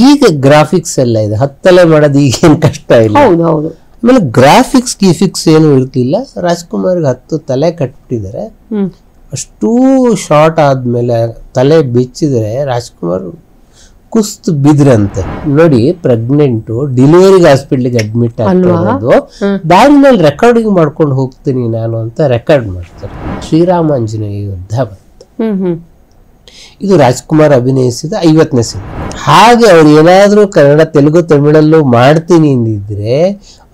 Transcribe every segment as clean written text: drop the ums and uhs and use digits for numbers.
ಈಗ ಗ್ರಾಫಿಕ್ಸ್ ಎಲ್ಲ ಇದೆ, 10 ತಲೆ ಮಾಡೋದು ಈಗೇನು ಕಷ್ಟ ಇಲ್ಲ. ಆಮೇಲೆ ಗ್ರಾಫಿಕ್ಸ್ ಗೀಫಿಕ್ಸ್ ಏನು ಇರ್ತಿಲ್ಲ. ರಾಜ್ಕುಮಾರ್ಗೆ 10 ತಲೆ ಕಟ್ಬಿಟ್ಟಿದ್ದಾರೆ. ಅಷ್ಟೂ ಶಾರ್ಟ್ ಆದ್ಮೇಲೆ ತಲೆ ಬಿಚ್ಚಿದ್ರೆ ರಾಜ್ಕುಮಾರ್ ಕುಸ್ತು ಬಿದ್ರಂತೆ. ನೋಡಿ, ಪ್ರೆಗ್ನೆಂಟು ಡೆಲಿವರಿಗೆ ಹಾಸ್ಪಿಟ್ಲಿಗೆ ಅಡ್ಮಿಟ್ ಆಗಿರೋದು, ದಾರಿನಲ್ಲಿ ರೆಕಾರ್ಡಿಂಗ್ ಮಾಡ್ಕೊಂಡು ಹೋಗ್ತೀನಿ ನಾನು ಅಂತ ರೆಕಾರ್ಡ್ ಮಾಡ್ತಾರೆ. ಶ್ರೀರಾಮಾಂಜನೇಯ ಯುದ್ಧ ಬಂತು. ಇದು ರಾಜ್ಕುಮಾರ್ ಅಭಿನಯಿಸಿದ 50ನೇ ಸಿನಿಮಾ. ಹಾಗೆ ಅವ್ರು ಏನಾದ್ರೂ ಕನ್ನಡ, ತೆಲುಗು, ತಮಿಳಲ್ಲೂ ಮಾಡ್ತೀನಿ ಅಂದಿದ್ರೆ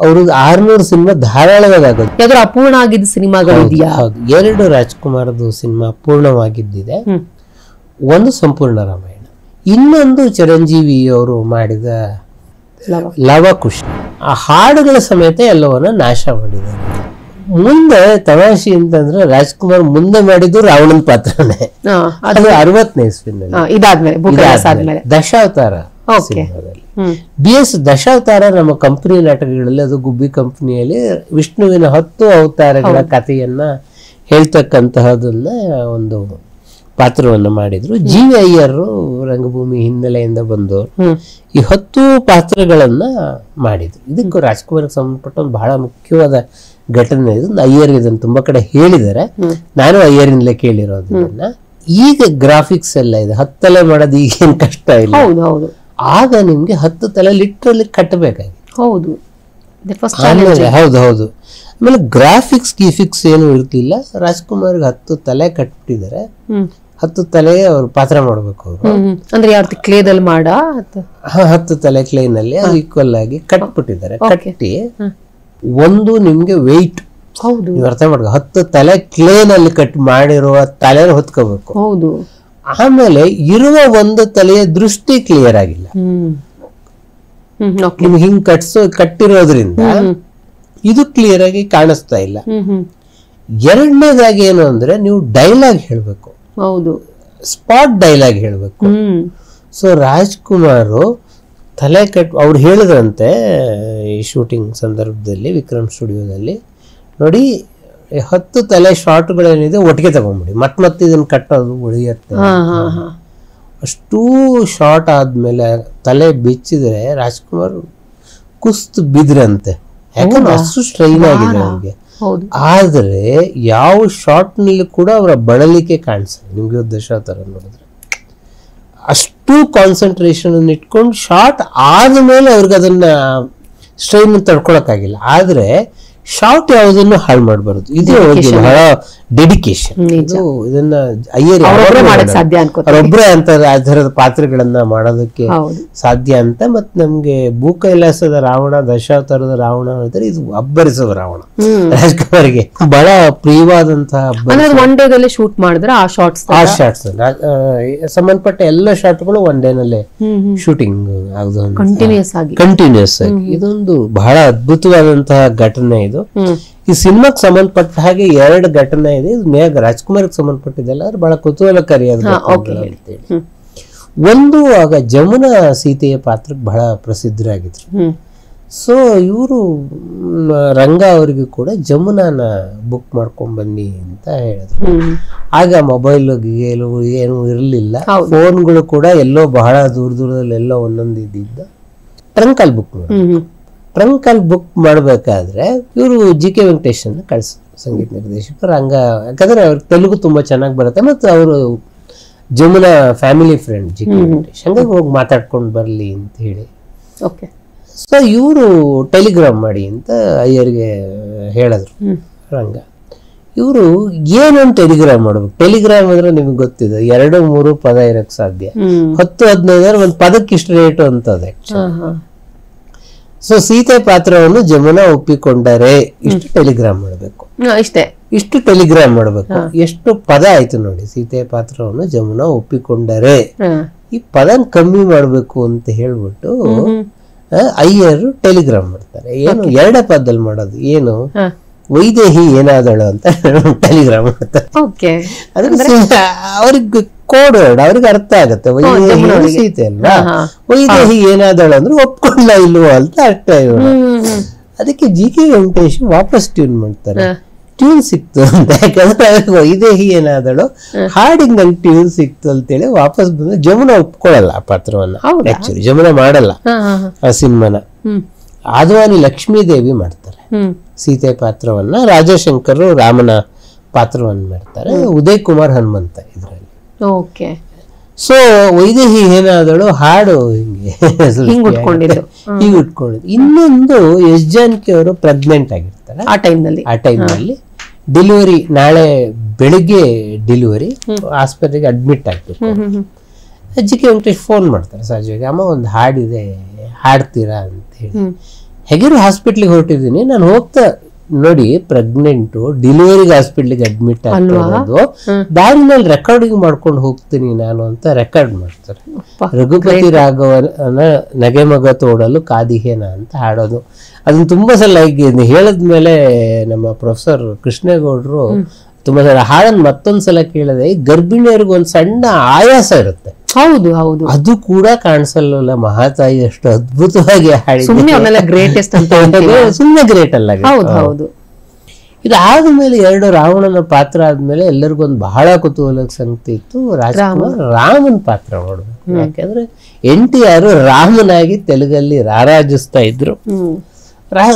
ಅವ್ರಿಗೆ 600 ಸಿನಿಮಾ ಧಾರಾಳವಾಗುತ್ತೆ. ಅಪೂರ್ಣ ಆಗಿದ್ದ ಸಿನಿಮಾಗಳು ಇದೆಯಾ? 2 ರಾಜ್ಕುಮಾರ್ದು ಸಿನಿಮಾ ಪೂರ್ಣವಾಗಿದ್ದಿದೆ. ಒಂದು ಸಂಪೂರ್ಣ ರಾಮಾಯಣ, ಇನ್ನೊಂದು ಚಿರಂಜೀವಿ ಅವರು ಮಾಡಿದ ಲವಕುಶ. ಆ ಹಾಡುಗಳ ಸಮೇತ ಎಲ್ಲವನ್ನ ನಾಶ ಮಾಡಿದ್ದಾರೆ. ಮುಂದೆ ತಮಾಷೆ ಅಂತಂದ್ರೆ ರಾಜ್ಕುಮಾರ್ ಮುಂದೆ ಮಾಡಿದ್ದು ರಾವಣನ ಪಾತ್ರನೇ. ಅದು 60ನೇ ಇಸ್ವಿನಲ್ಲಿ ದಶಾವತಾರ ಸಿನಿಮಾದಲ್ಲಿ. BS ದಶಾವತಾರ ನಮ್ಮ ಕಂಪನಿ ನಾಟಕಗಳಲ್ಲಿ, ಅದು ಗುಬ್ಬಿ ಕಂಪನಿಯಲ್ಲಿ ವಿಷ್ಣುವಿನ 10 ಅವತಾರಗಳ ಕಥೆಯನ್ನ ಹೇಳ್ತಕ್ಕಂತಹದನ್ನ ಒಂದು ಪಾತ್ರವನ್ನ ಮಾಡಿದ್ರು. GV ಅಯ್ಯರ್ ರಂಗಭೂಮಿ ಹಿನ್ನೆಲೆಯಿಂದ ಬಂದವರು ಈ 10 ಪಾತ್ರಗಳನ್ನ ಮಾಡಿದ್ರು. ಇದಕ್ಕೂ ರಾಜ್ಕುಮಾರ್ಗೆ ಸಂಬಂಧಪಟ್ಟ ಒಂದು ಬಹಳ ಮುಖ್ಯವಾದ ಘಟನೆ ಇದು. ಅಯ್ಯರ್ ಇದನ್ನು ತುಂಬಾ ಕಡೆ ಹೇಳಿದ್ದಾರೆ, ನಾನು ಅಯ್ಯರಿಂದಲೇ ಕೇಳಿರೋದನ್ನ. ಈಗ ಗ್ರಾಫಿಕ್ಸ್ ಎಲ್ಲ ಇದೆ, 10 ತಲೆ ಮಾಡೋದು ಈಗೇನು ಕಷ್ಟ ಇಲ್ಲ. ಆಗ ನಿಮ್ಗೆ 10 ತಲೆ ಲಿಟ್ರಲಿ ಕಟ್ಟಬೇಕಾಗಿತ್ತು. ಹೌದು. ಆಮೇಲೆ ಗ್ರಾಫಿಕ್ಸ್ ಗೀಫಿಕ್ಸ್ ಏನು ಇರ್ತಿಲ್ಲ. ರಾಜ್ಕುಮಾರ್ಗೆ 10 ತಲೆ ಕಟ್ಬಿಟ್ಟಿದ್ದಾರೆ. 10 ತಲೆ ಅವ್ರು ಪಾತ್ರ ಮಾಡ್ಬೇಕು. ಅವರು ಅಂದ್ರೆ ಯಾವ ಕ್ಲೇದಲ್ಲಿ 10 ತಲೆ ಕ್ಲೇನಲ್ಲಿ ಈಕ್ವಲ್ ಆಗಿ ಕಟ್ಬಿಟ್ಟಿದ್ದಾರೆ. ಕಟ್ಟಿ ಒಂದು ನಿಮ್ಗೆ ವೆಯ್ಟ್ ನೀವು ಅರ್ಥ ಮಾಡ್ಕೊ, 10 ತಲೆ ಕ್ಲೇನಲ್ಲಿ ಕಟ್ ಮಾಡಿರುವ ತಲೆ ಹೊತ್ಕೋಬೇಕು. ಆಮೇಲೆ ಇರುವ ಒಂದು ತಲೆಯ ದೃಷ್ಟಿ ಕ್ಲಿಯರ್ ಆಗಿಲ್ಲ. ನಿಮ್ಗೆ ಹಿಂಗ್ ಕಟ್ಟಿರೋದ್ರಿಂದ ಇದು ಕ್ಲಿಯರ್ ಆಗಿ ಕಾಣಿಸ್ತಾ ಇಲ್ಲ. ಎರಡನೇದಾಗಿ ಏನು ಅಂದ್ರೆ ನೀವು ಡೈಲಾಗ್ ಹೇಳ್ಬೇಕು, ಸ್ಪಾಟ್ ಡೈಲಾಗ್ ಹೇಳ್ಬೇಕು. ಸೊ ರಾಜ್ಕುಮಾರ್ ತಲೆ ಅವ್ರು ಹೇಳಿದ್ರಂತೆ ಈ ಶೂಟಿಂಗ್ ಸಂದರ್ಭದಲ್ಲಿ ವಿಕ್ರಮ್ ಸ್ಟುಡಿಯೋದಲ್ಲಿ, ನೋಡಿ 10 ತಲೆ ಶಾರ್ಟ್ಗಳೇನಿದೆ ಒಟ್ಟಿಗೆ ತಗೊಂಡ್ಬಿಡಿ, ಮತ್ತೆ ಇದನ್ನ ಕಟ್ಟೋದು ಉಳಿಯುತ್ತೆ. ಅಷ್ಟೂ ಶಾರ್ಟ್ ಆದ್ಮೇಲೆ ತಲೆ ಬಿಚ್ಚಿದ್ರೆ ರಾಜ್ಕುಮಾರ್ ಕುಸ್ತು ಬಿದ್ರಂತೆ. ಯಾಕಂದ್ರೆ ಅಷ್ಟು ಸ್ಟ್ರೈನ್ ಆಗಿದೆ ಅವ್ರಿಗೆ. ಆದ್ರೆ ಯಾವ ಶಾರ್ಟ್ ನಲ್ಲಿ ಕೂಡ ಅವರ ಬಳಲಿಕೆ ಕಾಣಿಸಲ್ಲ ನಿಮ್ಗೆ. ದಶಾವತಾರ ನೋಡಿದ್ರೆ ಅಷ್ಟು ಕಾನ್ಸಂಟ್ರೇಷನ್ ಅನ್ನು ಇಟ್ಕೊಂಡು ಶಾರ್ಟ್ ಆದ್ಮೇಲೆ ಅವ್ರಿಗೆ ಅದನ್ನ ಸ್ಟ್ರೈನ್ ತಡ್ಕೊಳಕ್ಕಾಗಿಲ್ಲ. ಆದ್ರೆ ಶಾರ್ಟ್ ಯಾವುದನ್ನು ಹಾಳು ಮಾಡಬಾರದು. ಇದು ಬಹಳ ಡೆಡಿಕೇಶನ್. ಇದನ್ನ ಅಯ್ಯರ್ ಅವರೊಬ್ಬರೇ ಅಂತ ಆಧಾರದ ಪಾತ್ರಗಳನ್ನ ಮಾಡೋದಕ್ಕೆ ಸಾಧ್ಯ ಅಂತ. ಮತ್ತೆ ನಮ್ಗೆ ಭೂಕೈಲಾಸದ ರಾವಣ, ದಶಾವತಾರದ ರಾವಣ ಹೇಳಿದ್ರೆ ಇದು ಅಬ್ಬರಿಸುವ ರಾವಣ. ರಾಜ್ಕುಮಾರ್ಗೆ ಬಹಳ ಪ್ರಿಯವಾದಂತಹ ಒನ್ ಡೇದಲ್ಲೇ ಶೂಟ್ ಮಾಡಿದ್ರೆ ಆ ಶಾರ್ಟ್ಸ್ ಸಂಬಂಧಪಟ್ಟ ಎಲ್ಲ ಶಾರ್ಟ್ಗಳು ಒನ್ ಡೇನಲ್ಲೇ ಶೂಟಿಂಗ್ ಆಗುದು ಕಂಟಿನ್ಯೂಸ್ ಆಗಿ. ಇದೊಂದು ಬಹಳ ಅದ್ಭುತವಾದಂತಹ ಘಟನೆ ಇದು. ಈ ಸಿನಿಮಾಕ್ಕೆ ಸಂಬಂಧಪಟ್ಟ ಹಾಗೆ 2 ಘಟನೆ ಇದೆ. ಇದು ರಾಜ್ಕುಮಾರ್ಗೆ ಸಂಬಂಧಪಟ್ಟಿದ್ದೆಲ್ಲ ಬಹಳ ಕುತೂಹಲಕಾರಿಯಾದ ಹೇಳ್ತೇಳಿ. ಒಂದು, ಆಗ ಜಮುನಾ ಸೀತೆಯ ಪಾತ್ರಕ್ಕೆ ಬಹಳ ಪ್ರಸಿದ್ಧರಾಗಿದ್ರು. ಸೊ ಇವರು ರಂಗ ಅವರಿಗೂ ಕೂಡ ಜಮುನಾನ ಬುಕ್ ಮಾಡ್ಕೊಂಡ್ ಬನ್ನಿ ಅಂತ ಹೇಳಿದ್ರು. ಆಗ ಮೊಬೈಲ್ ಗೀಲು ಏನು ಇರಲಿಲ್ಲ, ಫೋನ್ಗಳು ಕೂಡ ಎಲ್ಲೋ ಬಹಳ ದೂರದಲ್ಲಿ ಎಲ್ಲೋ ಒಂದೊಂದು ಇದ್ದಿದ್ದ. ಟ್ರಂಕಲ್ ಬುಕ್ ಮಾಡ್ಬೇಕಾದ್ರೆ ಇವರು GK ವೆಂಕಟೇಶನ್ ಕಳ್ಸಿದ್ರು, ಸಂಗೀತ ನಿರ್ದೇಶಕರು. ರಂಗ ಯಾಕಂದ್ರೆ ಅವ್ರಿಗೆ ತೆಲುಗು ತುಂಬಾ ಚೆನ್ನಾಗಿ ಬರುತ್ತೆ, ಮತ್ತು ಅವರು Jamuna family friend GK Venkatesh, ಹಂಗಾಗಿ ಹೋಗಿ ಮಾತಾಡ್ಕೊಂಡು ಬರ್ಲಿ ಅಂತ ಹೇಳಿ. ಸೊ ಇವರು ಟೆಲಿಗ್ರಾಮ್ ಮಾಡಿ ಅಂತ ಅಯ್ಯರ್ಗೆ ಹೇಳಿದ್ರು ರಂಗ. ಇವರು ಏನೊಂದು ಟೆಲಿಗ್ರಾಮ್ ಮಾಡ್ಬೇಕು. ಟೆಲಿಗ್ರಾಮ್ ಅಂದ್ರೆ ನಿಮ್ಗೆ ಗೊತ್ತಿದೆ 2-3 ಪದ ಇರಕ್ ಸಾಧ್ಯ, 10-15 ಒಂದು ಪದಕ್ಕೆ ಇಷ್ಟು ರೇಟು ಅಂತದೆ. ಸೊ ಸೀತೆ ಪಾತ್ರವನ್ನು ಜಮುನಾ ಒಪ್ಪಿಕೊಂಡರೆ ಇಷ್ಟು ಟೆಲಿಗ್ರಾಮ್ ಮಾಡಬೇಕು, ಇಷ್ಟು ಟೆಲಿಗ್ರಾಮ್ ಮಾಡಬೇಕು. ಎಷ್ಟು ಪದ ಆಯ್ತು ನೋಡಿ. ಸೀತೆ ಪಾತ್ರವನ್ನು ಜಮುನಾ ಒಪ್ಪಿಕೊಂಡರೆ ಈ ಪದನ ಕಮ್ಮಿ ಮಾಡ್ಬೇಕು ಅಂತ ಹೇಳ್ಬಿಟ್ಟು ಅಯ್ಯರು ಟೆಲಿಗ್ರಾಮ್ ಮಾಡ್ತಾರೆ. ಏನು 2 ಪದದಲ್ಲಿ ಮಾಡೋದು, ಏನು ವೈದೇಹಿ ಏನಾದಳು ಅಂತ ಟೆಲಿಗ್ರಾಮ್ ಮಾಡ್ತಾರೆ. ಅವ್ರಿಗೆ ಕೋಡ್ ವರ್ಡ್ ಅವ್ರಿಗೆ ಅರ್ಥ ಆಗತ್ತೆ. ವೈದೇಹಿ ಸೀತೆ ಅಲ್ವಾ, ವೈದೇಹಿ ಏನಾದಳು ಅಂದ್ರೆ ಒಪ್ಕೊಂಡ ಇಲ್ವೋ ಅಂತ ಅರ್ಥ. ಅದಕ್ಕೆ GK ವೆಂಕಟೇಶ್ ವಾಪಸ್ ಟ್ಯೂನ್ ಮಾಡ್ತಾರೆ, ಟ್ಯೂನ್ ಸಿಕ್ತು ಅಂತ. ಯಾಕಂದ್ರೆ ವೈದೇಹಿ ಏನಾದಳು ಹಾಡಿಗೆ ನಂಗೆ ಟ್ಯೂನ್ ಸಿಕ್ತು ಅಂತೇಳಿ ವಾಪಸ್ ಬಂದು ಜಮುನಾ ಒಪ್ಕೊಳ್ಳಲ್ಲ ಆ ಪಾತ್ರವನ್ನ. ಆಕ್ಚುಲಿ ಜಮುನಾ ಮಾಡಲ್ಲ ಆ ಸಿನಿಮಾನ. ಆದ್ವಾನಿ ಲಕ್ಷ್ಮೀದೇವಿ ಮಾಡ್ತಾರೆ ಸೀತೆ ಪಾತ್ರವನ್ನ, ರಾಜಶಂಕರ್ ರಾಮನ ಪಾತ್ರವನ್ನ ಮಾಡ್ತಾರೆ, ಉದಯ್ ಕುಮಾರ್ ಹನುಮಂತ ಇದ್ರಲ್ಲಿ. ಓಕೆ. ಸೊ ವೈದೇಹಿ ಏನಾದಳು ಹಾಡು ಹಿಂಗೆ ಉಟ್ಕೊಂಡಿದ್ದು. ಇನ್ನೊಂದು ಎಸ್ ಜಾನಕಿ ಅವರು ಪ್ರೆಗ್ನೆಂಟ್ ಆಗಿರ್ತಾರೆ ಆ ಟೈಮ್ನಲ್ಲಿ. ಡೆಲಿವರಿ ನಾಳೆ ಬೆಳಿಗ್ಗೆ ಡೆಲಿವರಿ, ಆಸ್ಪತ್ರೆಗೆ ಅಡ್ಮಿಟ್ ಆಗ್ಬೇಕು. ಅಜ್ಜಿಗೆ ವೆಂಕಟೇಶ್ ಫೋನ್ ಮಾಡ್ತಾರೆ ಸಹಜವಾಗಿ, ಅಮ್ಮ ಒಂದು ಹಾಡಿದೆ ಹಾಡ್ತೀರಾ ಅಂತ ಹೇಳಿ. ಹೇಗಿರೋ ಹಾಸ್ಪಿಟ್ಲಿಗೆ ಹೊರಟಿದ್ದೀನಿ ನಾನು, ಹೋಗ್ತಾ ನೋಡಿ ಪ್ರೆಗ್ನೆಂಟ್ ಡೆಲಿವರಿಗೆ ಹಾಸ್ಪಿಟ್ಲಿಗೆ ಅಡ್ಮಿಟ್ ಆಗಿರೋದು, ದಾರಿನಲ್ಲಿ ರೆಕಾರ್ಡಿಂಗ್ ಮಾಡ್ಕೊಂಡು ಹೋಗ್ತೀನಿ ನಾನು ಅಂತ ರೆಕಾರ್ಡ್ ಮಾಡ್ತಾರೆ. ರಘುಪತಿ ರಾಘವನ ನಗೆ ಮಗ ತೋಡಲು ಕಾದಿಹೇನ ಅಂತ ಹಾಡೋದು. ಅದನ್ನ ತುಂಬಾ ಸಲ ಹೇಳದ್ಮೇಲೆ ನಮ್ಮ ಪ್ರೊಫೆಸರ್ ಕೃಷ್ಣೇಗೌಡರು ತುಂಬಾ ಸಲ ಹಾಡನ್ ಮತ್ತೊಂದ್ಸಲ ಕೇಳಿದೆ. ಗರ್ಭಿಣಿಯರಿಗೆ ಒಂದ್ ಸಣ್ಣ ಆಯಾಸ ಇರುತ್ತೆ. ಹೌದು ಹೌದು, ಅದು ಕೂಡ ಕಾಣಿಸಲ್ಲ. ಮಹಾತಾಯಿ ಅಷ್ಟು ಅದ್ಭುತವಾಗಿ ಹಾಡಿದೆ. ಸುಮ್ಮನೆ ಗ್ರೇಟ್ ಅಲ್ಲ. ಹೌದು. ಇದಾದ್ಮೇಲೆ 2 ರಾವಣನ ಪಾತ್ರ ಆದ್ಮೇಲೆ ಎಲ್ಲರಿಗೊಂದು ಬಹಳ ಕುತೂಹಲದ ಸಂಗತಿ ಇತ್ತು, ರಾಜ್ಕುಮಾರ್ ರಾಮನ್ ಪಾತ್ರ ನೋಡ್ಬೇಕು. ಯಾಕಂದ್ರೆ NTR ರಾಮನಾಗಿ ತೆಲುಗಲ್ಲಿ ರಾರಾಜಿಸ್ತಾ ಇದ್ರು.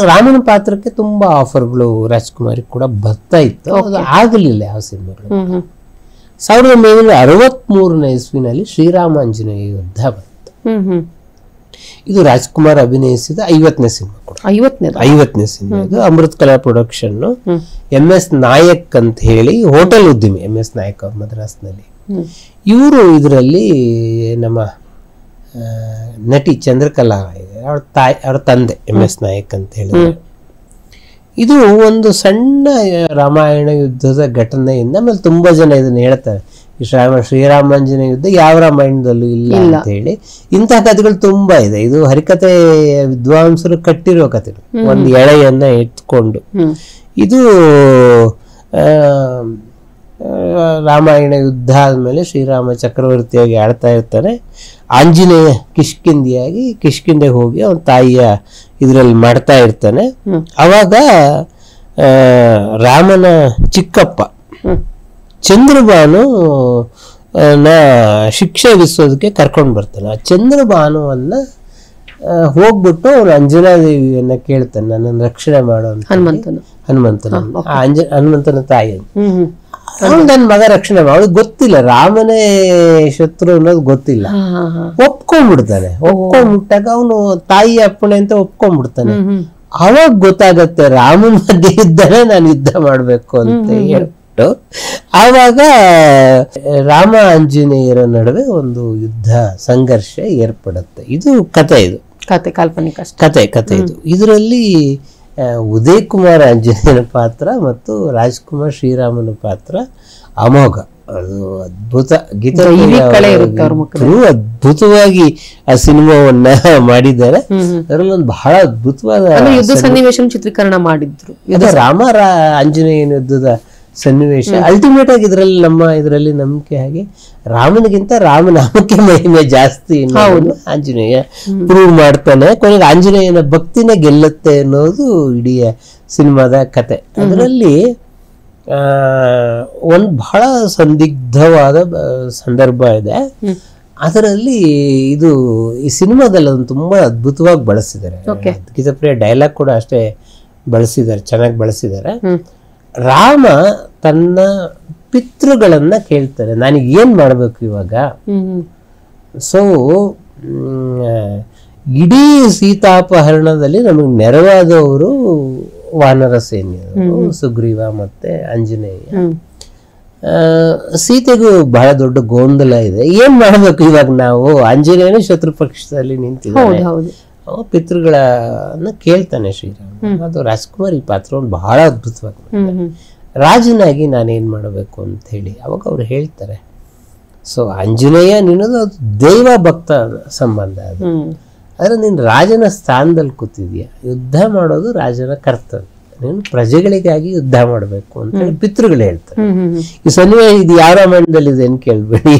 ರಾಮನ ಪಾತ್ರಕ್ಕೆ ತುಂಬಾ ಆಫರ್ಗಳು ರಾಜ್ಕುಮಾರ್ ಕೂಡ ಬರ್ತಾ ಇತ್ತು. ಅದು ಆಗಲಿಲ್ಲ ಯಾವ ಸಿನಿಮಾಗಳು. 1963ನೇ ಇಸ್ವಿನಲ್ಲಿ ಶ್ರೀರಾಮಾಂಜನೇಯ ಯುದ್ಧ ಬಂತು. ಇದು ರಾಜ್ಕುಮಾರ್ ಅಭಿನಯಿಸಿದ 50ನೇ ಸಿನಿಮಾ ಕೂಡ. 50ನೇ ಸಿನಿಮಾ ಇದು. ಅಮೃತ್ ಕಲಾ ಪ್ರೊಡಕ್ಷನ್. MS ನಾಯಕ್ ಅಂತ ಹೇಳಿ ಹೋಟೆಲ್ ಉದ್ಯಮಿ MS ನಾಯಕ್ ಅವ್ರು ಮದ್ರಾಸ್ನಲ್ಲಿ. ಇವರು ಇದರಲ್ಲಿ ನಮ್ಮ ನಟಿ ಚಂದ್ರಕಲಾ ಅವ್ರ ತಂದೆ MS ನಾಯಕ್ ಅಂತ ಹೇಳಿದ್ರೆ. ಇದು ಒಂದು ಸಣ್ಣ ರಾಮಾಯಣ ಯುದ್ಧದ ಘಟನೆಯಿಂದ ಆಮೇಲೆ ತುಂಬಾ ಜನ ಇದನ್ನ ಹೇಳ್ತಾರೆ, ಶ್ರೀರಾಮಾಂಜನೇಯ ಯುದ್ಧ ಯಾವ ರಾಮಾಯಣದಲ್ಲೂ ಇಲ್ಲ ಅಂತ ಹೇಳಿ. ಇಂತಹ ಕಥೆಗಳು ತುಂಬಾ ಇದೆ. ಇದು ಹರಿಕತೆ ವಿದ್ವಾಂಸರು ಕಟ್ಟಿರೋ ಕಥೆಗಳು, ಒಂದು ಎಳೆಯನ್ನ ಇಟ್ಕೊಂಡು. ಇದು ರಾಮಾಯಣ ಯುದ್ಧ ಆದ್ಮೇಲೆ ಶ್ರೀರಾಮ ಚಕ್ರವರ್ತಿಯಾಗಿ ಆಳ್ತಾ ಇರ್ತಾನೆ. ಆಂಜನೇಯ ಕಿಷ್ಕಿಂದೆಗೆ ಹೋಗಿ ಅವನ ತಾಯಿಯ ಇದ್ರಲ್ಲಿ ಮಾಡ್ತಾ ಇರ್ತಾನೆ. ಅವಾಗ ರಾಮನ ಚಿಕ್ಕಪ್ಪ ಚಂದ್ರಭಾನು ಶಿಕ್ಷೆ ವಿಧಿಸೋದಕ್ಕೆ ಕರ್ಕೊಂಡು ಬರ್ತಾನೆ. ಆ ಚಂದ್ರಭಾನುವನ್ನ ಹೋಗ್ಬಿಟ್ಟು ಅವನು ಅಂಜನಾದೇವಿಯನ್ನ ಕೇಳ್ತಾನೆ, ನನ್ನನ್ನು ರಕ್ಷಣೆ ಮಾಡೋ ಹನುಮಂತನ ತಾಯಿ. ನನ್ನ ಮಗ ರಕ್ಷಣೆ ಮಾಡೋದು ಗೊತ್ತಿಲ್ಲ, ರಾಮನೇ ಶತ್ರು ಅನ್ನೋದು ಗೊತ್ತಿಲ್ಲ. ಒಪ್ಕೊಂಡ್ಬಿಡ್ತಾನೆ. ಒಪ್ಕೊಂಡ್ಬಿಟ್ಟಾಗ ಅವನು ತಾಯಿ ಅಪ್ಪಣೆ ಅಂತ ಒಪ್ಕೊಂಡ್ಬಿಡ್ತಾನೆ. ಅವಾಗ ಗೊತ್ತಾಗತ್ತೆ ರಾಮನ ಮಧ್ಯೆ ಇದ್ದಾನೆ, ನಾನು ಯುದ್ಧ ಮಾಡ್ಬೇಕು ಅಂತ ಹೇಳ್ಬಿಟ್ಟು. ಆವಾಗ ರಾಮ ಆಂಜನೇಯರ ನಡುವೆ ಒಂದು ಯುದ್ಧ ಸಂಘರ್ಷ ಏರ್ಪಡುತ್ತೆ. ಇದು ಕತೆ. ಇದು ಕಾಲ್ಪನಿಕ ಕತೆ ಇದು. ಇದರಲ್ಲಿ ಉದಯ್ ಕುಮಾರ್ ಆಂಜನೇಯನ ಪಾತ್ರ ಮತ್ತು ರಾಜ್ಕುಮಾರ್ ಶ್ರೀರಾಮನ ಪಾತ್ರ ಅಮೋಘ. ಅದು ಅದ್ಭುತ. ಅದ್ಭುತವಾಗಿ ಆ ಸಿನಿಮಾವನ್ನ ಮಾಡಿದ್ದಾರೆ. ಅದರಲ್ಲಿ ಒಂದು ಬಹಳ ಅದ್ಭುತವಾದ ಯುದ್ಧ ಸನ್ನಿವೇಶ ಚಿತ್ರೀಕರಣ ಮಾಡಿದ್ರು. ರಾಮ ಆಂಜನೇಯನ ಯುದ್ಧದ ಸನ್ನಿವೇಶ ಅಲ್ಟಿಮೇಟ್ ಆಗಿ ಇದರಲ್ಲಿ ನಂಬಿಕೆ ಹಾಗೆ ರಾಮನಿಗಿಂತ ರಾಮನಾಮಕ್ಕೆ ಮಹಿಮೆ ಜಾಸ್ತಿ ಆಂಜನೇಯ ಪ್ರೂವ್ ಮಾಡ್ತಾನೆ. ಕೊನೆಗೆ ಆಂಜನೇಯನ ಭಕ್ತಿನೇ ಗೆಲ್ಲುತ್ತೆ ಅನ್ನೋದು ಇಡೀ ಸಿನಿಮಾದ ಕತೆ. ಅದರಲ್ಲಿ ಒಂದು ಬಹಳ ಸಂದಿಗ್ಧವಾದ ಸಂದರ್ಭ ಇದೆ. ಅದರಲ್ಲಿ ಈ ಸಿನಿಮಾದಲ್ಲಿ ಅದನ್ನು ತುಂಬಾ ಅದ್ಭುತವಾಗಿ ಬಳಸಿದ್ದಾರೆ. ಗೀತಪ್ರಿಯ ಡೈಲಾಗ್ ಕೂಡ ಅಷ್ಟೇ ಬಳಸಿದ್ದಾರೆ, ಚೆನ್ನಾಗಿ ಬಳಸಿದ್ದಾರೆ. ರಾಮ ತನ್ನ ಪಿತೃಗಳನ್ನ ಕೇಳ್ತಾರೆ, ನನಗೆ ಏನ್ ಮಾಡ್ಬೇಕು ಇವಾಗ. ಸೊ ಇಡೀ ಸೀತಾಪಹರಣದಲ್ಲಿ ನಮಗೆ ನೆರವಾದವರು ವಾನರ ಸೇನೆಯವರು, ಸುಗ್ರೀವ ಮತ್ತೆ ಆಂಜನೇಯ. ಸೀತೆಗೂ ಬಹಳ ದೊಡ್ಡ ಗೊಂದಲ ಇದೆ, ಏನ್ ಮಾಡ್ಬೇಕು ಇವಾಗ ನಾವು. ಆಂಜನೇಯನೇ ಶತ್ರು ಪಕ್ಷದಲ್ಲಿ ನಿಂತಿದ್ದಾನೆ, ಪಿತೃಗಳನ್ನ ಕೇಳ್ತಾನೆ ಶ್ರೀರಾಮ. ಅದು ರಾಜ್ಕುಮಾರ್ ಈ ಪಾತ್ರವನ್ನು ಬಹಳ ಅದ್ಭುತವಾಗಿ ರಾಜನಾಗಿ ನಾನೇನ್ ಮಾಡಬೇಕು ಅಂತ ಹೇಳಿ ಅವಾಗ ಅವ್ರು ಹೇಳ್ತಾರೆ. ಸೊ ಆಂಜನೇಯ ನಿನ್ನದು ದೈವ ಭಕ್ತ ಸಂಬಂಧ ಅದು, ಆದ್ರೆ ನೀನ್ ರಾಜನ ಸ್ಥಾನದಲ್ಲಿ ಕೂತಿದ್ಯಾ, ಯುದ್ಧ ಮಾಡೋದು ರಾಜನ ಕರ್ತವ್ಯ, ನೀನು ಪ್ರಜೆಗಳಿಗಾಗಿ ಯುದ್ಧ ಮಾಡಬೇಕು ಅಂತ ಹೇಳಿ ಪಿತೃಗಳು ಹೇಳ್ತಾರೆ. ಈ ಸನ್ನಿವೇಶ ಇದು ಯಾವ ರಾಮಾಯಣದಲ್ಲಿ ಇದೆ ಅಂತ ಕೇಳ್ಬೇಡಿ,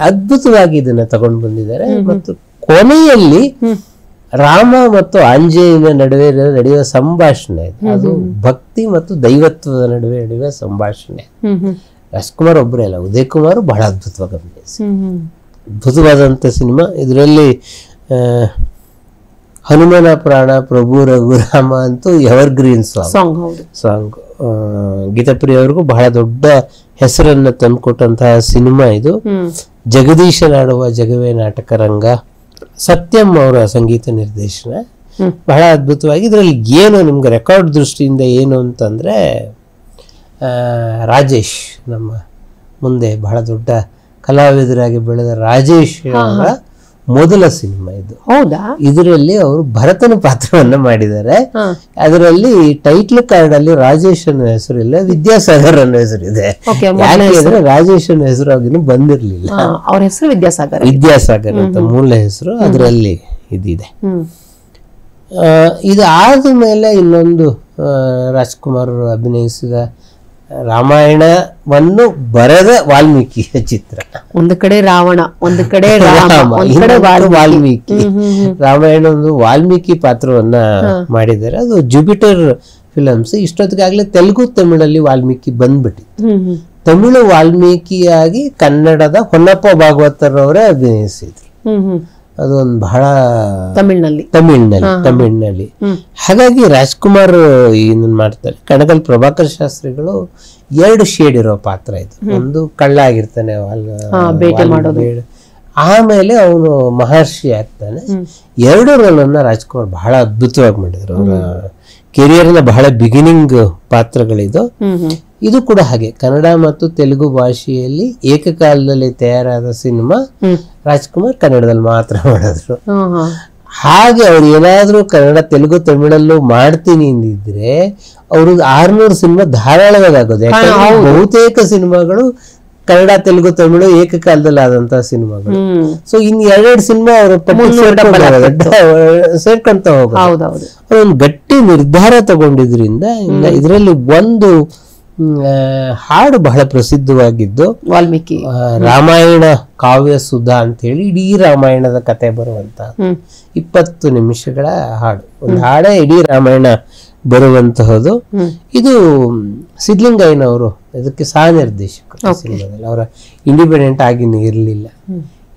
ಅದ್ಭುತವಾಗಿ ಇದನ್ನ ತಗೊಂಡು ಬಂದಿದ್ದಾರೆ. ಮತ್ತು ಕೊನೆಯಲ್ಲಿ ರಾಮ ಮತ್ತು ಆಂಜನೇಯನ ನಡುವೆ ನಡೆಯುವ ಸಂಭಾಷಣೆ ಇದು. ಅದು ಭಕ್ತಿ ಮತ್ತು ದೈವತ್ವದ ನಡುವೆ ನಡೆಯುವ ಸಂಭಾಷಣೆ. ರಾಜ್ಕುಮಾರ್ ಒಬ್ಬರೇ ಅಲ್ಲ, ಉದಯ್ ಕುಮಾರ್ ಬಹಳ ಅದ್ಭುತವಾಗಿ ಅಭಿನಯಿಸಿ ಅದ್ಭುತವಾದಂಥ ಸಿನಿಮಾ. ಇದರಲ್ಲಿ ಹನುಮನ ಪ್ರಾಣ, ಪ್ರಭು ರಘುರಾಮ ಅಂತೂ ಎವರ್ ಗ್ರೀನ್ ಸಾಂಗ್. ಗೀತಾಪ್ರಿಯ ಅವ್ರಿಗೂ ಬಹಳ ದೊಡ್ಡ ಹೆಸರನ್ನ ತಂದುಕೊಟ್ಟಂತಹ ಸಿನಿಮಾ ಇದು. ಜಗದೀಶನಾಡುವ ಜಗವೇ ನಾಟಕ ರಂಗ, ಸತ್ಯಂ ಅವರ ಸಂಗೀತ ನಿರ್ದೇಶನ, ಬಹಳ ಅದ್ಭುತವಾಗಿ. ಇದರಲ್ಲಿ ಏನು ನಿಮ್ಗೆ ರೆಕಾರ್ಡ್ ದೃಷ್ಟಿಯಿಂದ ಏನು ಅಂತಂದ್ರೆ, ರಾಜೇಶ್ ನಮ್ಮ ಮುಂದೆ ಬಹಳ ದೊಡ್ಡ ಕಲಾವಿದರಾಗಿ ಬೆಳೆದ ರಾಜೇಶ್ ಅವರ ಮೊದಲ ಸಿನಿಮಾ ಇದು. ಹೌದಾ? ಇದರಲ್ಲಿ ಅವರು ಭರತನ ಪಾತ್ರವನ್ನ ಮಾಡಿದ್ದಾರೆ. ಅದರಲ್ಲಿ ಟೈಟ್ಲ್ ಕಾರ್ಡ್ ಅಲ್ಲಿ ರಾಜೇಶ್ ಅನ್ನೋ ಹೆಸರು ಇಲ್ಲ, ವಿದ್ಯಾಸಾಗರ್ ಅನ್ನೋ ಹೆಸರಿದೆ. ಯಾಕೆಂದ್ರೆ ರಾಜೇಶ್ ಅನ್ನೋ ಹೆಸರು ಆಗಿನ ಬಂದಿರ್ಲಿಲ್ಲ, ಅವ್ರ ಹೆಸರು ವಿದ್ಯಾಸಾಗರ್ ಅಂತ ಮೂಲ ಹೆಸರು ಅದರಲ್ಲಿ ಇದಿದೆ. ಇದು ಆದ ಮೇಲೆ ಇನ್ನೊಂದು ರಾಜ್ಕುಮಾರ್ ಅಭಿನಯಿಸಿದ ರಾಮಾಯಣವನ್ನು ಬರೆದ ವಾಲ್ಮೀಕಿಯ ಚಿತ್ರ. ಒಂದು ಕಡೆ ರಾವಣ, ಒಂದು ಕಡೆ ವಾಲ್ಮೀಕಿ. ರಾಮಾಯಣ ಒಂದು ವಾಲ್ಮೀಕಿ ಪಾತ್ರವನ್ನ ಮಾಡಿದ್ದಾರೆ. ಅದು ಜುಪಿಟರ್ ಫಿಲಮ್ಸ್. ಇಷ್ಟೊತ್ತಿಗಾಗ್ಲೇ ತೆಲುಗು ತಮಿಳಲ್ಲಿ ವಾಲ್ಮೀಕಿ ಬಂದ್ಬಿಟ್ಟಿತ್ತು. ತಮಿಳು ವಾಲ್ಮೀಕಿಯಾಗಿ ಕನ್ನಡದ ಹೊನ್ನಪ್ಪ ಭಾಗವತರ್ ಅವರೇ ಅಭಿನಯಿಸಿದ್ರು. ಅದೊಂದು ಬಹಳ ತಮಿಳ್ನಲ್ಲಿ. ಹಾಗಾಗಿ ರಾಜ್ಕುಮಾರ್ ಏನನ್ ಮಾಡ್ತಾರೆ, ಕಣಗಲ್ ಪ್ರಭಾಕರ್ ಶಾಸ್ತ್ರಿಗಳು 2 ಶೇಡ್ ಇರೋ ಪಾತ್ರ ಇದು. ಒಂದು ಕಳ್ಳ ಆಗಿರ್ತಾನೆ, ಆಮೇಲೆ ಅವನು ಮಹರ್ಷಿ ಆಗ್ತಾನೆ. 2 ರೋಲನ್ನ ರಾಜ್ಕುಮಾರ್ ಬಹಳ ಅದ್ಭುತವಾಗಿ ಮಾಡಿದ್ರು. ಅವರ ಕೆರಿಯರ್ನ ಬಹಳ ಬಿಗಿನಿಂಗ್ ಪಾತ್ರಗಳಿದು. ಇದು ಕೂಡ ಹಾಗೆ ಕನ್ನಡ ಮತ್ತು ತೆಲುಗು ಭಾಷೆಯಲ್ಲಿ ಏಕಕಾಲದಲ್ಲಿ ತಯಾರಾದ ಸಿನಿಮಾ. ರಾಜ್ಕುಮಾರ್ ಕನ್ನಡದಲ್ಲಿ ಮಾತ್ರ ಮಾಡಿದ್ರು. ಹಾಗೆ ಅವ್ರು ಏನಾದ್ರೂ ಕನ್ನಡ, ತೆಲುಗು, ತಮಿಳಲ್ಲೂ ಮಾಡ್ತೀನಿ ಅಂದಿದ್ರೆ ಅವ್ರಿಗೆ 600 ಸಿನಿಮಾ ಧಾರಾಳವಾಗಿ ಆಗೋದು. ಯಾಕಂದ್ರೆ ಬಹುತೇಕ ಸಿನಿಮಾಗಳು ಕನ್ನಡ, ತೆಲುಗು, ತಮಿಳು ಏಕಕಾಲದಲ್ಲಿ ಆದಂತಹ ಸಿನಿಮಾಗಳು. ಸೊ ಇನ್ 2 ಸಿನಿಮಾ ಅವರು ಸೇರ್ಕೊಂತ ಹೋಗೋದು. ಒಂದು ಗಟ್ಟಿ ನಿರ್ಧಾರ ತಗೊಂಡಿದ್ರಿಂದ ಇದರಲ್ಲಿ ಒಂದು ಹಾಡು ಬಹಳ ಪ್ರಸಿದ್ಧವಾಗಿದ್ದು ವಾಲ್ಮೀಕಿ ರಾಮಾಯಣ ಕಾವ್ಯ ಸುಧಾ ಅಂತ ಹೇಳಿ ಇಡೀ ರಾಮಾಯಣದ ಕತೆ ಬರುವಂತ 20 ನಿಮಿಷಗಳ ಹಾಡು. ಒಂದು ಹಾಡೇ ಇಡೀ ರಾಮಾಯಣ ಬರುವಂತಹದ್ದು. ಇದು ಸಿದ್ಲಿಂಗಯ್ಯನವರು ಇದಕ್ಕೆ ಸಹ ನಿರ್ದೇಶಕರು ಸಿನಿಮಾದಲ್ಲಿ. ಅವರ ಇಂಡಿಪೆಂಡೆಂಟ್ ಆಗಿನ ಇರಲಿಲ್ಲ.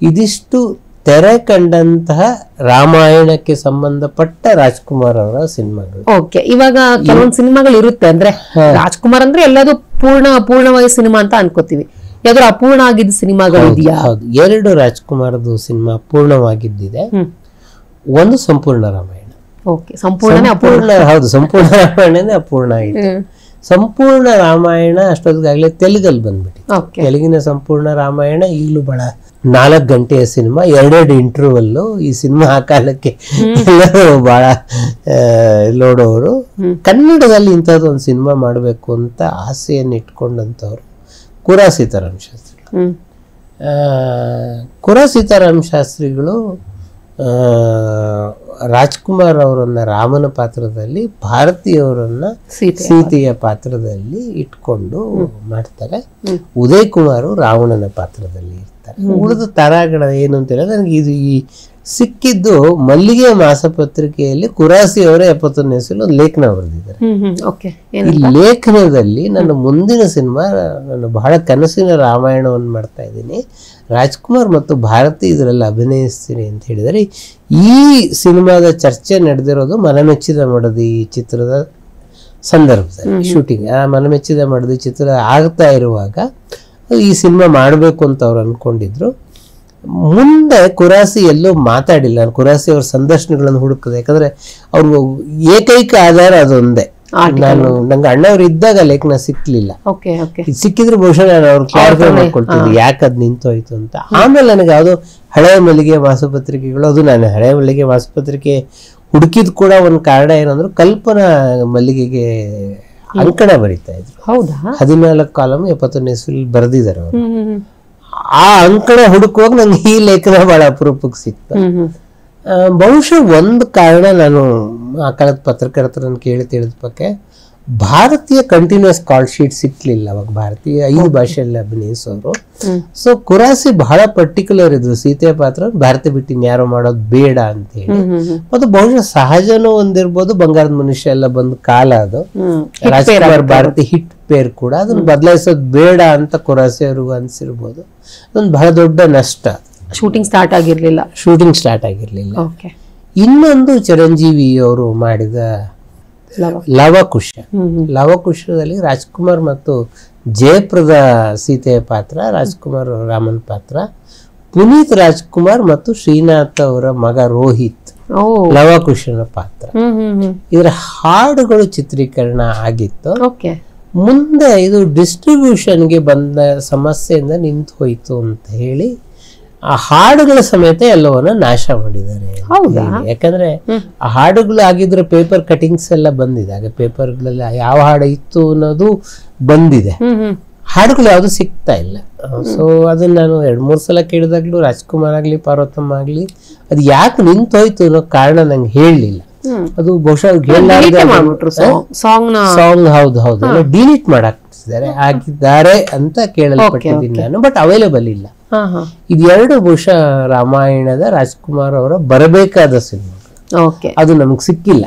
ಇದಿಷ್ಟು ತೆರೆ ಕಂಡಂತಹ ರಾಮಾಯಣಕ್ಕೆ ಸಂಬಂಧಪಟ್ಟ ರಾಜ್ಕುಮಾರ್ ಅವರ ಸಿನಿಮಾಗಳು. ಓಕೆ, ಇವಾಗ ಕೆಲವೊಂದು ಸಿನಿಮಾಗಳು ಇರುತ್ತೆ ಅಂದ್ರೆ ರಾಜ್ಕುಮಾರ್ ಅಂದ್ರೆ ಎಲ್ಲದೂ ಪೂರ್ಣವಾಗಿ ಸಿನಿಮಾ ಅಂತ ಅನ್ಕೋತೀವಿ. ಯಾವ್ದಾದ್ರು ಅಪೂರ್ಣ ಆಗಿದ್ದ ಸಿನಿಮಾಗಳು ಇದೆಯಾ? ಹೌದು, 2 ರಾಜ್ಕುಮಾರ್ದು ಸಿನಿಮಾ ಪೂರ್ಣವಾಗಿದ್ದಿದೆ. ಒಂದು ಸಂಪೂರ್ಣ ರಾಮಾಯಣ. ಹೌದು, ಸಂಪೂರ್ಣ ರಾಮಾಯಣನೇ ಅಪೂರ್ಣ ಆಗಿದೆ. ಸಂಪೂರ್ಣ ರಾಮಾಯಣ ಅಷ್ಟೊತ್ತಿಗಾಗ್ಲೇ ತೆಲುಗಲ್ಲಿ ಬಂದ್ಬಿಟ್ಟು, ತೆಲುಗಿನ ಸಂಪೂರ್ಣ ರಾಮಾಯಣ ಈಗಲೂ ಬಹಳ 4 ಗಂಟೆಯ ಸಿನಿಮಾ, 2 ಇಂಟರ್ವಲ್ಲು. ಈ ಸಿನಿಮಾ ಆ ಕಾಲಕ್ಕೆ ಎಲ್ಲರೂ ಬಹಳ ನೋಡೋರು. ಕನ್ನಡದಲ್ಲಿ ಇಂಥದ್ದು ಒಂದು ಸಿನಿಮಾ ಮಾಡಬೇಕು ಅಂತ ಆಸೆಯನ್ನು ಇಟ್ಕೊಂಡಂಥವ್ರು ಕುರಾ ಸೀತಾರಾಮ್ ಶಾಸ್ತ್ರಿಗಳು. ಕುರಾ ಸೀತಾರಾಮ್ ಶಾಸ್ತ್ರಿಗಳು ರಾಜ್ಕುಮಾರ್ ಅವರನ್ನ ರಾಮನ ಪಾತ್ರದಲ್ಲಿ, ಭಾರತೀಯವರನ್ನ ಸೀತೆಯ ಪಾತ್ರದಲ್ಲಿ ಇಟ್ಕೊಂಡು ಮಾಡ್ತಾರೆ. ಉದಯ್ ಕುಮಾರ್ ರಾವಣನ ಪಾತ್ರದಲ್ಲಿ ಇರ್ತಾರೆ. ಉಳಿದ ತರಾಗಳ ಏನು ಅಂತ ಹೇಳಿದ್ರೆ, ನನಗೆ ಇದು ಈ ಸಿಕ್ಕಿದ್ದು ಮಲ್ಲಿಗೆ ಮಾಸಪತ್ರಿಕೆಯಲ್ಲಿ ಕುರಾಸಿ ಅವರ 71ನೇ ಒಂದು ಲೇಖನ ಬರೆದಿದ್ದಾರೆ. ಈ ಲೇಖನದಲ್ಲಿ ನನ್ನ ಮುಂದಿನ ಸಿನಿಮಾ, ನಾನು ಬಹಳ ಕನಸಿನ ರಾಮಾಯಣವನ್ನು ಮಾಡ್ತಾ ಇದ್ದೀನಿ, ರಾಜ್ಕುಮಾರ್ ಮತ್ತು ಭಾರತಿ ಇದರಲ್ಲಿ ಅಭಿನಯಿಸ್ತೀನಿ ಅಂತ ಹೇಳಿದರೆ, ಈ ಸಿನಿಮಾದ ಚರ್ಚೆ ನಡೆದಿರೋದು ಮನಮೆಚ್ಚಿದ ಮಡದಿ ಚಿತ್ರದ ಸಂದರ್ಭದಲ್ಲಿ ಶೂಟಿಂಗ್. ಆ ಮನಮೆಚ್ಚಿದ ಮಡದಿ ಚಿತ್ರ ಆಗ್ತಾ ಇರುವಾಗ ಈ ಸಿನಿಮಾ ಮಾಡಬೇಕು ಅಂತ ಅವ್ರು ಅನ್ಕೊಂಡಿದ್ರು. ಮುಂದೆ ಕುರಾಸಿ ಎಲ್ಲೂ ಮಾತಾಡಿಲ್ಲ. ನಾನು ಕುರಾಸಿ ಅವ್ರ ಸಂದರ್ಶನಗಳನ್ನು ಹುಡುಕಿದೆ, ಯಾಕಂದ್ರೆ ಅವ್ರು ಏಕೈಕ ಆಧಾರ ಅದೊಂದೇ. ನಂಗೆ ಅಣ್ಣವ್ರು ಇದ್ದಾಗ ಲೇಖನ ಸಿಕ್ಲಿಲ್ಲ. ಸಿಕ್ಕಿದ್ರೆ ಬಹುಶಃ ನಾನು ಅವ್ರು ಕ್ಲಾರಿಫೈ ಮಾಡ್ಕೊಳ್ತಿದ್ದೆ ಯಾಕೆ ಅದ್ ನಿಂತೋಯ್ತು ಅಂತ. ಆಮೇಲೆ ನನಗೆ ಯಾವ್ದೋ ಹಳೆಯ ಮಲ್ಲಿಗೆ ಮಾಸಪತ್ರಿಕೆಗಳು, ಅದು ನಾನು ಹಳೆಯ ಮಲ್ಲಿಗೆ ಮಾಸಪತ್ರಿಕೆ ಹುಡುಕಿದ್ ಕೂಡ ಒಂದು ಕಾರಣ ಏನಂದ್ರು, ಕಲ್ಪನಾ ಮಲ್ಲಿಗೆಗೆ ಅಂಕಣ ಬರೀತಾ ಇದ್ರು. 14 ಕಾಲಮ್ 71ನೇ ಇಸ್ವಿಯಲ್ಲಿ ಬರೆದಿದ್ದಾರೆ ಅವರು. ಆ ಅಂಕಣ ಹುಡುಕುವಾಗ ನಂಗೆ ಈ ಲೇಖನ ಬಹಳ ಅಪರೂಪಕ್ಕೆ ಸಿಕ್ತ. ಬಹುಶಃ ಒಂದು ಕಾರಣ, ನಾನು ಆ ಕಾಲದ ಪತ್ರಕರ್ತರನ್ನು ಕೇಳಿ ತಿಳಿದ ಬಗ್ಗೆ ಭಾರತೀಯ ಕಂಟಿನ್ಯೂಸ್ ಕಾಲ್ ಶೀಟ್ ಸಿಕ್ಲಿಲ್ಲ ಅವಾಗ, ಭಾರತೀಯ 5 ಭಾಷೆಯಲ್ಲಿ ಅಭಿನಯಿಸೋರು. ಸೊ ಕುರಾಸಿ ಬಹಳ ಪರ್ಟಿಕ್ಯುಲರ್ ಇದ್ರು, ಸೀತೆಯ ಪಾತ್ರ ಭಾರತ ಬಿಟ್ಟು ಇನ್ಯಾರೋ ಮಾಡೋದು ಬೇಡ ಅಂತ ಹೇಳಿ. ಮತ್ತು ಬಹುಶಃ ಸಹಜನೂ ಒಂದಿರ್ಬೋದು, ಬಂಗಾರದ ಮನುಷ್ಯ ಎಲ್ಲ ಬಂದ ಕಾಲ ಅದು, ರಾಜ್ಕುಮಾರ್ ಭಾರತಿ ಹಿಟ್ ಪೇರ್ ಕೂಡ, ಅದನ್ನ ಬದಲಾಯಿಸೋದು ಬೇಡ ಅಂತ ಕುರಾಸಿ ಅವ್ರಿಗೂ ಅನ್ಸಿರ್ಬೋದು. ಅದೊಂದು ಬಹಳ ದೊಡ್ಡ ನಷ್ಟ. ಶೂಟಿಂಗ್ ಸ್ಟಾರ್ಟ್ ಆಗಿರ್ಲಿಲ್ಲ. ಇನ್ನೊಂದು ಚಿರಂಜೀವಿ ಅವರು ಮಾಡಿದ ಲವಕುಶ. ಲವಕುಶದಲ್ಲಿ ರಾಜ್ಕುಮಾರ್ ಮತ್ತು ಜಯಪ್ರದಾ ಸೀತೆಯ ಪಾತ್ರ, ರಾಜ್ಕುಮಾರ್ ರಾಮನ್ ಪಾತ್ರ, ಪುನೀತ್ ರಾಜ್ಕುಮಾರ್ ಮತ್ತು ಶ್ರೀನಾಥ್ ಅವರ ಮಗ ರೋಹಿತ್ ಲವಕುಶನ ಪಾತ್ರ. ಇದರ ಹಾಡುಗಳು ಚಿತ್ರೀಕರಣ ಆಗಿತ್ತು. ಮುಂದೆ ಇದು ಡಿಸ್ಟ್ರಿಬ್ಯೂಷನ್ಗೆ ಬಂದ ಸಮಸ್ಯೆಯಿಂದ ನಿಂತು ಹೋಯ್ತು ಅಂತ ಹೇಳಿ ಆ ಹಾಡುಗಳ ಸಮೇತ ಎಲ್ಲವನ್ನ ನಾಶ ಮಾಡಿದ್ದಾರೆ. ಯಾಕಂದ್ರೆ ಆ ಹಾಡುಗಳು ಆಗಿದ್ರೆ ಪೇಪರ್ ಕಟಿಂಗ್ಸ್ ಎಲ್ಲ ಬಂದಿದೆ, ಆಗ ಪೇಪರ್ಗಳೆಲ್ಲ ಯಾವ ಹಾಡು ಇತ್ತು ಅನ್ನೋದು ಬಂದಿದೆ, ಹಾಡುಗಳು ಯಾವ್ದು ಸಿಗ್ತಾ ಇಲ್ಲ. ಸೊ ಅದನ್ನ ನಾನು 2-3 ಸಲ ಕೇಳಿದಾಗ್ಲೂ ರಾಜ್ಕುಮಾರ್ ಆಗ್ಲಿ ಪಾರ್ವತಮ್ಮ ಆಗ್ಲಿ ಅದು ಯಾಕೆ ನಿಂತೋಯ್ತು ಅನ್ನೋ ಕಾರಣ ನಂಗೆ ಹೇಳಲಿಲ್ಲ. ಅದು ಬಹುಶಃ ಸಾಂಗ್ ಹೌದು ಡಿಲೀಟ್ ಆಗಿದ್ದಾರೆ ಅಂತ ಕೇಳಲ್ಪಟ್ಟಿದ್ದೀನಿ ನಾನು, ಬಟ್ ಅವೈಲೇಬಲ್ ಇಲ್ಲ. ಇದು 2 ಬಹುಶಃ ರಾಮಾಯಣದ ರಾಜ್ಕುಮಾರ್ ಅವರ ಬರಬೇಕಾದ ಸಿನಿಮಾ, ಅದು ನಮ್ಗೆ ಸಿಕ್ಕಿಲ್ಲ.